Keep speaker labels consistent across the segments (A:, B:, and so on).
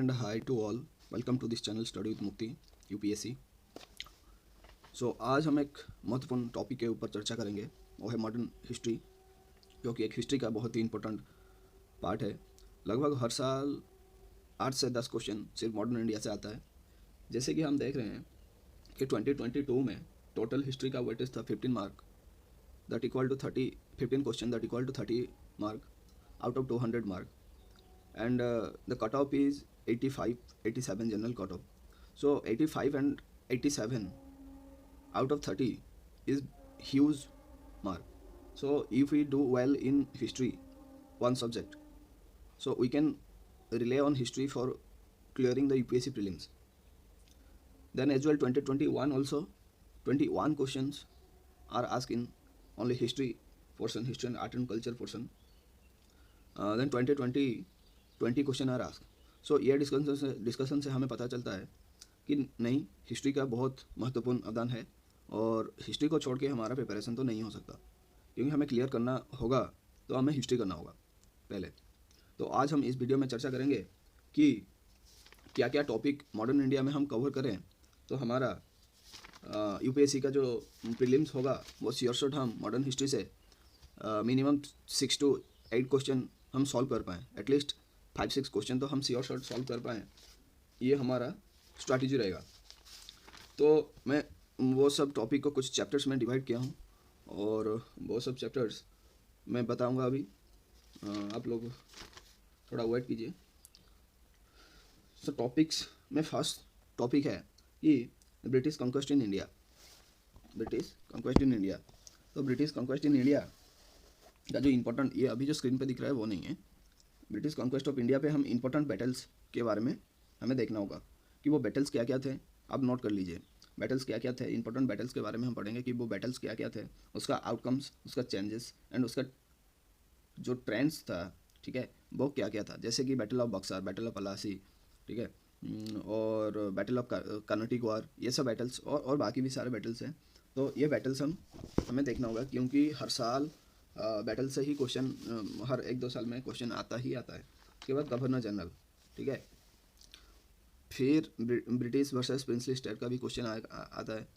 A: and hi to all. Welcome to this channel Study with Mukti UPSC. आज हम एक महत्वपूर्ण टॉपिक के ऊपर चर्चा करेंगे, वो है मॉडर्न हिस्ट्री, जो कि एक हिस्ट्री का बहुत ही इम्पोर्टेंट पार्ट है। लगभग हर साल 8 से 10 क्वेश्चन सिर्फ मॉडर्न इंडिया से आता है। जैसे कि हम देख रहे हैं कि 2022 में टोटल हिस्ट्री का वेटेज था 15 mark, that equal to 15 question that equal to 30 mark out of 200 mark, and the cutoff is 87 general cutoff. So 85 and 87 out of 30 is huge mark. So if we do well in history, one subject, so we can rely on history for clearing the UPSC prelims. Then as well 2021 also 21 questions are asked in only history portion, history and art and culture portion. Then 20 question are ask. So ये discussion से हमें पता चलता है कि नहीं, history का बहुत महत्वपूर्ण अवदान है और हिस्ट्री को छोड़ के हमारा प्रिपरेशन तो नहीं हो सकता, क्योंकि हमें क्लियर करना होगा तो हमें हिस्ट्री करना होगा पहले। तो आज हम इस वीडियो में चर्चा करेंगे कि क्या क्या टॉपिक मॉडर्न इंडिया में हम कवर करें तो हमारा यूपीएससी का जो प्रीलिम्स होगा वो श्योर शॉट हम मॉडर्न हिस्ट्री से मिनिमम 6 to 8 क्वेश्चन हम सॉल्व कर पाएँ, एटलीस्ट 5-6 क्वेश्चन तो हम श्योर शॉट सॉल्व कर पाएँ। ये हमारा स्ट्रैटेजी रहेगा। तो मैं वो सब टॉपिक को कुछ चैप्टर्स में डिवाइड किया हूँ और वो सब चैप्टर्स मैं बताऊँगा अभी। आप लोग थोड़ा वेट कीजिए। सो टॉपिक्स में फर्स्ट टॉपिक है कि British conquest in India. British conquest in India. तो ब्रिटिश कंक्वेस्ट इन इंडिया का जो इम्पोर्टेंट, ये अभी जो स्क्रीन पे दिख रहा है वो नहीं है। ब्रिटिश कॉन्क्वेस्ट ऑफ इंडिया पे हम इंपॉर्टेंट बैटल्स के बारे में हमें देखना होगा कि वो बैटल्स क्या क्या थे। आप नोट कर लीजिए, बैटल्स क्या क्या थे। इंपॉर्टेंट बैटल्स के बारे में हम पढ़ेंगे कि वो बैटल्स क्या क्या थे, उसका आउटकम्स, उसका चेंजेस एंड उसका जो ट्रेंड्स था, ठीक है, वो क्या क्या था। जैसे कि battle of Buxar, battle of Plassey, ठीक है, और बैटल ऑफ कर्नाटिक वार, ये सब बैटल्स और बाकी भी सारे बैटल्स हैं। तो ये बैटल्स हमें देखना होगा, क्योंकि हर साल बैटल से ही क्वेश्चन, हर 1-2 साल में क्वेश्चन आता ही आता है। उसके बाद गवर्नर जनरल, ठीक है, फिर ब्रिटिश वर्सेस प्रिंसली स्टेट का भी क्वेश्चन आता है।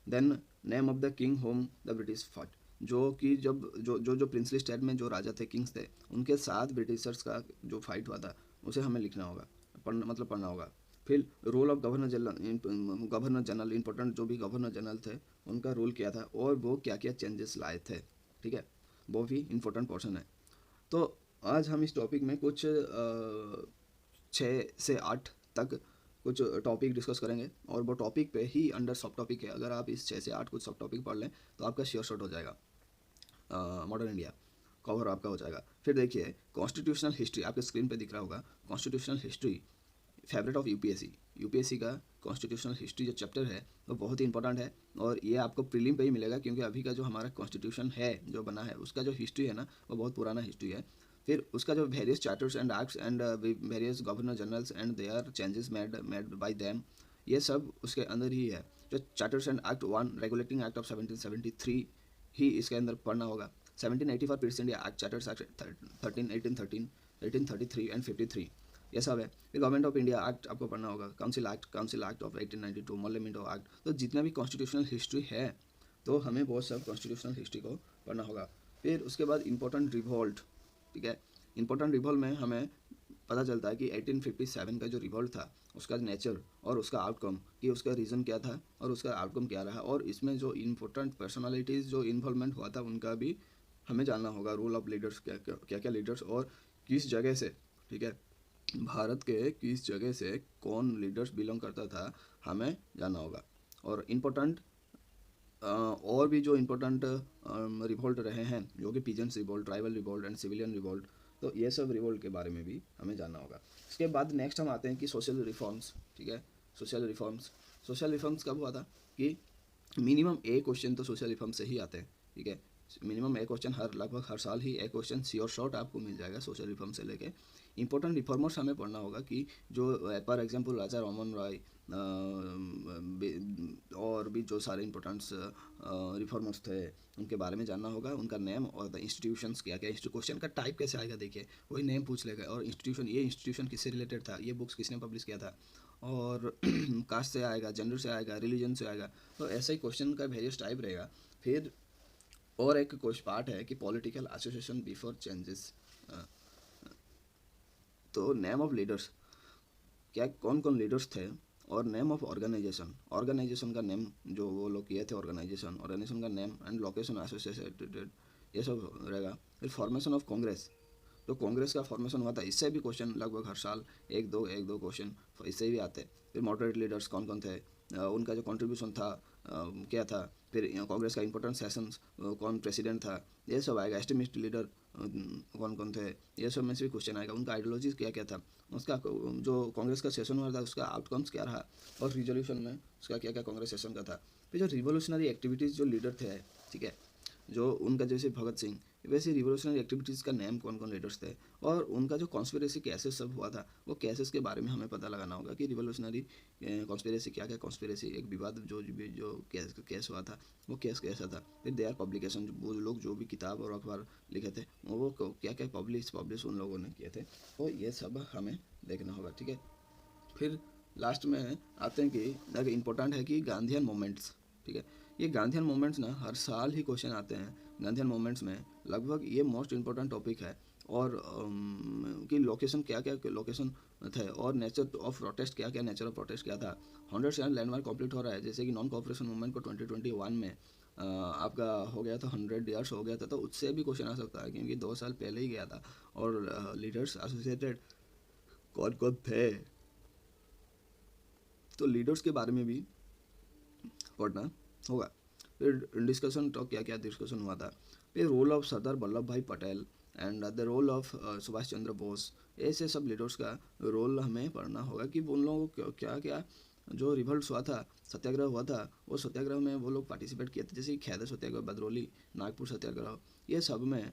A: Then name of the king whom the British fought, जो कि जब जो प्रिंसली स्टेट में जो राजा थे, किंग्स थे, उनके साथ ब्रिटिशर्स का जो फाइट हुआ था उसे हमें लिखना होगा, पढ़ना होगा। फिर role of governor general, important जो भी गवर्नर जनरल थे उनका रोल क्या था और वो क्या क्या चेंजेस लाए थे, ठीक है, वो भी इम्पोर्टेंट पोर्शन है। तो आज हम इस टॉपिक में कुछ 6 से 8 तक कुछ टॉपिक डिस्कस करेंगे और वो टॉपिक पे ही अंडर सब टॉपिक है। अगर आप इस 6 से 8 कुछ सब टॉपिक पढ़ लें तो आपका श्योर शॉट हो जाएगा, मॉडर्न इंडिया कवर आपका हो जाएगा। फिर देखिए कॉन्स्टिट्यूशनल हिस्ट्री, आपके स्क्रीन पे दिख रहा होगा constitutional history, favourite of UPSC का कॉन्स्टिट्यूशनल हिस्ट्री जो चैप्टर है वो बहुत ही इंपॉर्टेंट है और ये आपको प्रीलिम पे ही मिलेगा, क्योंकि अभी का जो हमारा कॉन्स्टिट्यूशन है जो बना है उसका जो हिस्ट्री है ना वो बहुत पुराना हिस्ट्री है। फिर उसका जो various charters and acts and various governor generals and their changes made by them, ये सब उसके अंदर ही है। जो charters and act 1 regulating act of 1773 ही इसके अंदर पढ़ना होगा। 1784 British India act, charters act 1813, 1833 and 53, ये सब है। फिर गवर्नमेंट ऑफ इंडिया एक्ट आपको पढ़ना होगा, काउंसिल एक्ट ऑफ 1892, मॉर्लेमेंटो एक्ट। तो जितना भी कॉन्स्टिट्यूशनल हिस्ट्री है तो हमें बहुत सब कॉन्स्टिट्यूशनल हिस्ट्री को पढ़ना होगा। फिर उसके बाद इंपॉर्टेंट रिवॉल्ट, ठीक है, इंपॉर्टेंट रिवॉल्ट में हमें पता चलता है कि 1857 का जो रिवॉल्ट था उसका नेचर और उसका आउटकम, कि उसका रीज़न क्या था और उसका आउटकम क्या रहा, और इसमें जो इम्पोर्टेंट पर्सनालिटीज़ जो इन्वॉल्वमेंट हुआ था उनका भी हमें जानना होगा। रोल ऑफ लीडर्स, क्या क्या लीडर्स और किस जगह से, ठीक है, भारत के किस जगह से कौन लीडर्स बिलोंग करता था, हमें जानना होगा। और इम्पोर्टेंट और भी जो इम्पोर्टेंट रिवोल्ट रहे हैं, जो कि peasants revolt, tribal revolt and civilian revolt, तो ये सब रिवोल्ट के बारे में भी हमें जानना होगा। इसके बाद नेक्स्ट हम आते हैं कि सोशल रिफॉर्म्स, ठीक है, सोशल रिफॉर्म्स कब हुआ था कि मिनिमम एक क्वेश्चन तो सोशल रिफॉर्म से ही आते हैं, ठीक है, मिनिमम एक क्वेश्चन लगभग हर साल ही एक क्वेश्चन श्योर शॉट आपको मिल जाएगा सोशल रिफॉर्म से लेके। इंपॉर्टेंट रिफॉर्मर्स हमें पढ़ना होगा कि जो फॉर एग्जांपल राजा राममोहन रॉय और भी जो सारे इंपॉर्टेंट्स रिफॉर्मर्स थे उनके बारे में जानना होगा, उनका नेम और द इंस्टीट्यूशंस क्या क्या, क्वेश्चन का टाइप कैसे आएगा देखिए, वही नेम पूछ लेगा और इंस्टीट्यूशन, ये इंस्टीट्यूशन किससे रिलेटेड था, ये बुक्स किसने पब्लिश किया था, और कास्ट से आएगा, जेंडर से आएगा, रिलीजन से आएगा, तो ऐसा ही क्वेश्चन का वेरियस टाइप रहेगा। फिर और एक क्वेश्चन पार्ट है कि पॉलिटिकल एसोसिएशन बिफोर चेंजेस, तो नेम ऑफ लीडर्स, क्या कौन कौन लीडर्स थे, और नेम ऑफ ऑर्गेनाइजेशन का नेम जो वो लोग किए थे, ऑर्गेनाइजेशन का नेम एंड लोकेशन एसोसिएटेड, ये सब रहेगा। फिर फॉर्मेशन ऑफ कांग्रेस, तो कांग्रेस का फॉर्मेशन हुआ था, इससे भी क्वेश्चन लगभग हर साल एक दो क्वेश्चन इससे भी आते। फिर मॉडरेट लीडर्स कौन कौन थे, उनका जो कंट्रीब्यूशन था क्या था, फिर कांग्रेस का इंपॉर्टेंट सेशंस, कौन प्रेसिडेंट था, ये सब आएगा। एस्टिमेट लीडर कौन कौन थे, ये सब में से भी क्वेश्चन आएगा। उनका आइडियोलॉजी क्या क्या था, उसका जो कांग्रेस का सेशन हुआ था उसका आउटकम्स क्या रहा, और रिजोल्यूशन में उसका क्या क्या कांग्रेस सेशन का था। फिर जो रिवोल्यूशनरी एक्टिविटीज़ जो लीडर थे, ठीक है, जो उनका जैसे भगत सिंह, वैसे रिवोल्यूशनरी एक्टिविटीज़ का नेम कौन कौन लीडर्स थे, और उनका जो कॉन्स्पिरेसी केसेस सब हुआ था, वो केसेस के बारे में हमें पता लगाना होगा कि रिवोल्यूशनरी कॉन्स्पिरेसी क्या क्या, कॉन्स्पिरेसी एक विवाद जो केस हुआ था वो केस कैसा था। फिर देयर पब्लिकेशन, वो लोग जो भी किताब और अखबार लिखे थे वो क्या क्या पब्लिश उन लोगों ने किए थे, तो ये सब हमें देखना होगा, ठीक है। फिर लास्ट में आते हैं कि इम्पोर्टेंट है कि गांधीयन मोमेंट्स, ठीक है, ये गांधीयन मोमेंट्स ना हर साल ही क्वेश्चन आते हैं। गांधीयन मोमेंट्स में लगभग ये मोस्ट इम्पोर्टेंट टॉपिक है, और कि लोकेशन क्या क्या लोकेशन थे, और नेचर ऑफ प्रोटेस्ट क्या क्या, नेचर ऑफ प्रोटेस्ट क्या था। 100 लैंडमार्क कंप्लीट हो रहा है, जैसे कि नॉन कॉपरेशन मूवमेंट को 2021 में आपका हो गया था, 100 ईयर्स हो गया था, तो उससे भी क्वेश्चन आ सकता है क्योंकि 2 साल पहले ही गया था। और लीडर्स एसोसिएटेड कौन कौन थे, तो लीडर्स के बारे में भी पढ़ना होगा। फिर डिस्कशन, तो क्या क्या डिस्कशन हुआ था। फिर role of Sardar Vallabh Bhai Patel and the role of Subhash Chandra Bose, ऐसे सब लीडर्स का रोल हमें पढ़ना होगा कि उन लोगों को क्या क्या जो रिवल्ट हुआ था, सत्याग्रह हुआ था, वो सत्याग्रह में वो लोग पार्टिसिपेट किए थे, जैसे खैदर सत्याग्रह, बदरौली, नागपुर सत्याग्रह, ये सब में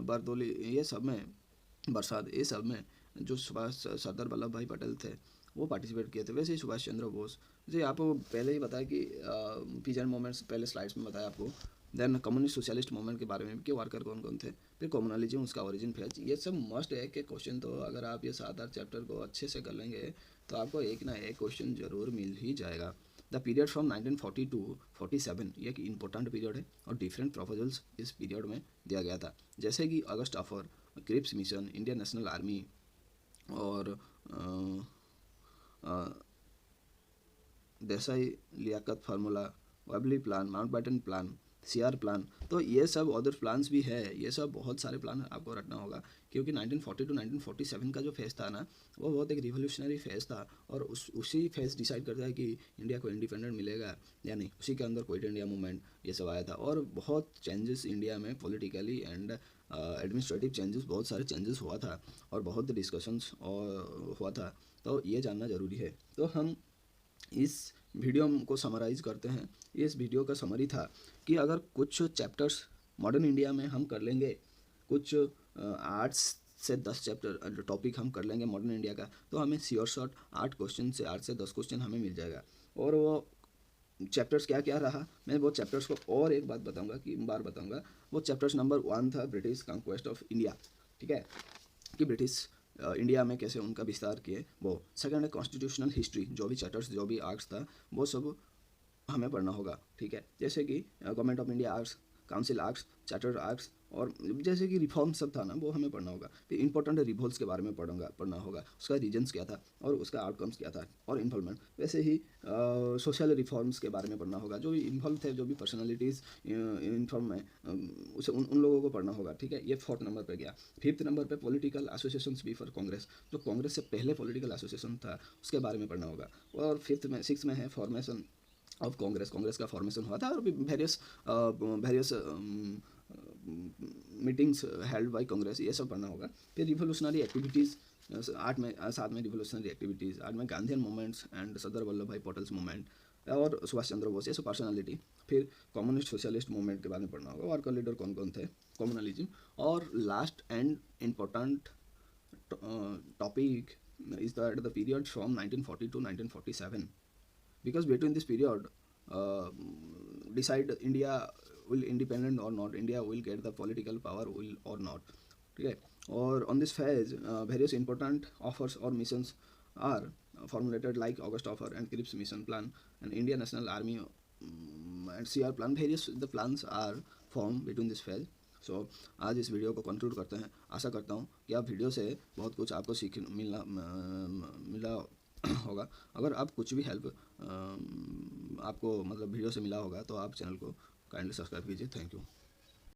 A: बरदौली, ये सब में बरसात, ये सब में जो सरदार वल्लभ भाई पटेल थे वो पार्टिसिपेट किए थे। वैसे ही सुभाष चंद्र बोस, जैसे आपको पहले ही बताया कि पीजेंट मोमेंट्स पहले स्लाइड्स में बताया आपको। देन कम्युनिस्ट सोशलिस्ट मूवमेंट के बारे में कि वर्कर कौन कौन थे। फिर कम्युनलिज्म, उसका ओरिजिन फेज, ये सब मस्ट है कि क्वेश्चन, तो अगर आप ये 7-8 चैप्टर को अच्छे से कर लेंगे तो आपको एक ना एक क्वेश्चन जरूर मिल ही जाएगा। द पीरियड फ्रॉम 1940 टू 47, ये एक इंपॉर्टेंट पीरियड है और डिफरेंट प्रपोजल्स इस पीरियड में दिया गया था, जैसे कि अगस्त offer, Cripps mission, Indian National Army, और Desai Liaquat formula, Wavell plan, Mountbatten plan, CR plan, तो ये सब अदर प्लान्स भी है। ये सब बहुत सारे प्लान आपको रखना होगा क्योंकि 1940 टू 1947 का जो फेज़ था ना, वो बहुत एक रिवोल्यूशनरी फेज़ था, और उसी फेज़ डिसाइड करता है कि इंडिया को इंडिपेंडेंट मिलेगा या नहीं। उसी के अंदर क्विट इंडिया मूवमेंट ये सब आया था, और बहुत चेंजेस इंडिया में पॉलिटिकली एंड एडमिनिस्ट्रेटिव चेंजेस, बहुत सारे चेंजेस हुआ था, और बहुत डिस्कशंस हुआ था, तो ये जानना ज़रूरी है। तो हम इस वीडियो को समराइज़ करते हैं। इस वीडियो का समरी था कि अगर कुछ चैप्टर्स मॉडर्न इंडिया में हम कर लेंगे, कुछ 8 से 10 चैप्टर टॉपिक हम कर लेंगे मॉडर्न इंडिया का, तो हमें श्योर शॉट 8 क्वेश्चन से 8 से 10 क्वेश्चन हमें मिल जाएगा। और वो चैप्टर्स क्या क्या रहा, मैं वो चैप्टर्स को और एक बात बताऊंगा कि बार बताऊंगा। वो चैप्टर्स नंबर 1 था ब्रिटिश कॉन्क्वेस्ट ऑफ इंडिया, ठीक है, कि ब्रिटिश इंडिया में कैसे उनका विस्तार किए वो। सेकंड है कॉन्स्टिट्यूशनल हिस्ट्री, जो भी चैप्टर्स, जो भी आर्ट्स था वो सब हमें पढ़ना होगा, ठीक है, जैसे कि government of India arts, council arts, charter arts, और जैसे कि रिफॉर्म सब था ना वो हमें पढ़ना होगा। फिर इंपॉर्टेंट रिवोल्ट्स के बारे में पढ़ना होगा, उसका रीजन्स क्या था और उसका आउटकम्स क्या था, और इन्वॉल्वमेंट। वैसे ही सोशल रिफॉर्म्स के बारे में पढ़ना होगा, जो भी इन्वॉल्व थे, जो भी पर्सनैलिटीज़ इन्फॉर्म में, उसे उन लोगों को पढ़ना होगा, ठीक है। ये 4th नंबर पर गया। 5th नंबर पर पॉलिटिकल एसोसिएशंस बिफोर कांग्रेस, जो कांग्रेस से पहले पॉलिटिकल एसोसिएशन था उसके बारे में पढ़ना होगा। और 6th में है फॉर्मेशन ऑफ कांग्रेस का फॉर्मेशन हुआ था, और various meetings held by Congress, ये सब पढ़ना होगा। फिर रिवोल्यूशनरी एक्टिविटीज़ 7 में रिवोल्यूशनरी एक्टिविटीज़, 8 में गांधीयन मूवमेंट्स एंड सरदार वल्लभ भाई पटेल्स मूवमेंट, और सुभाष चंद्र बोस, ये सब पर्सनालिटी। फिर कम्युनिस्ट सोशलिस्ट मूवमेंट के बारे में पढ़ना होगा, वर्कर लीडर कौन कौन थे, कम्युनलिज्म, और last and important topic is that the period from 1940 to 1947, because between this period decide India will independent or not, India will get the political power will or not. Okay, or on this phase various important offers or missions are formulated like August offer and Cripps mission plan and Indian National Army and CR plan, various the plans are formed between this phase. सो आज इस video को conclude करते हैं। आशा करता हूँ कि आप video से बहुत कुछ आपको सीख मिला होगा। अगर आप कुछ भी हेल्प आपको मतलब वीडियो से मिला होगा तो आप चैनल को काइंडली सब्सक्राइब कीजिए। Thank you.